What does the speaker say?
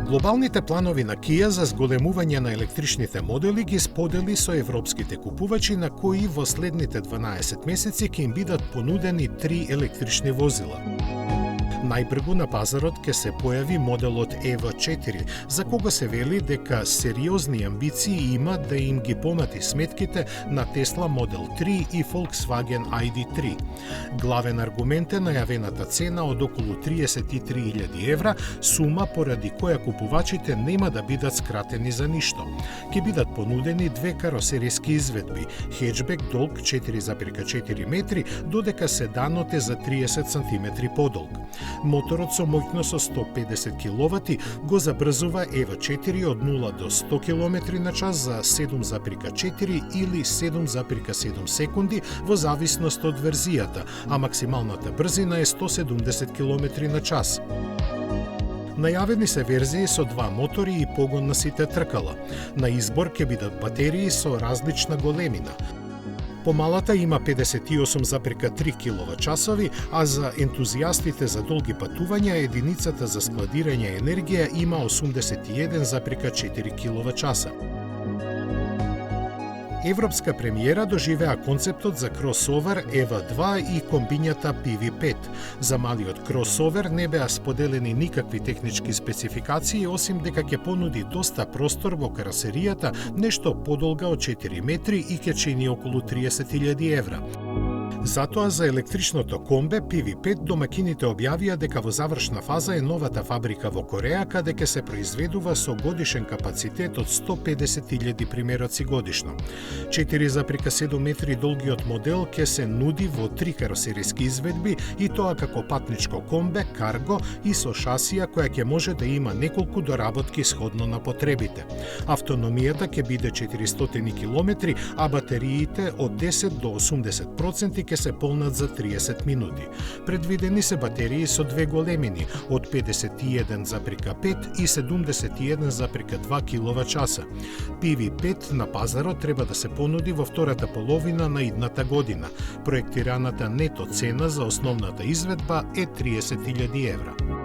Глобалните планови на Кија за зголемување на електричните модели ги сподели со европските купувачи на кои во следните 12 месеци ќе им бидат понудени 3 електрични возила. Најпрву на пазарот ќе се појави моделот EV4, за кого се вели дека сериозни амбиции има да им ги помати сметките на Tesla Model 3 и Volkswagen ID3. Главен аргумент е најавената цена од околу 33.000 евра, сума поради која купувачите нема да бидат скратени за ништо. Ќе бидат понудени две каросериски изведби, хеджбек долг 4,4 метри, додека седанот е за 30 см подолг. Моторот со моќност со 150 киловати го забрзува EV4 од 0 до 100 км на час за 7,4 или 7,7 секунди во зависност од верзијата, а максималната брзина е 170 км на час. Најавени се верзии со два мотори и погон на сите тркала. На избор ќе бидат батерии со различна големина. Помалата има 58,3 киловат-часови, а за ентузијастите за долги патувања единицата за складирање енергија има 81,4 киловат-часа. Европска премиера доживеа концептот за кросовер EV2 и комбињата PV5. За малиот кросовер не беа споделени никакви технички спецификации, осим дека ќе понуди доста простор во каросеријата, нешто подолга од 4 метри и ќе чини околу 30.000 евра. Затоа за електричното комбе PV5 домакините објавија дека во завршна фаза е новата фабрика во Кореја, каде ќе се произведува со годишен капацитет од 150.000 примероци годишно. 4,7 метри долгиот модел ќе се нуди во 3 каросериски изведби, и тоа како патничко комбе, карго и со шасија која ќе може да има неколку доработки сходно на потребите. Автономијата ќе биде 400 км, а батериите од 10 до 80% ќе се полнат за 30 минути. Предвидени се батерии со две големини, од 51,5 и 71,2 киловат-часа. PV5 на пазарот треба да се понуди во втората половина на идната година. Проектираната нето цена за основната изведба е 30.000 евра.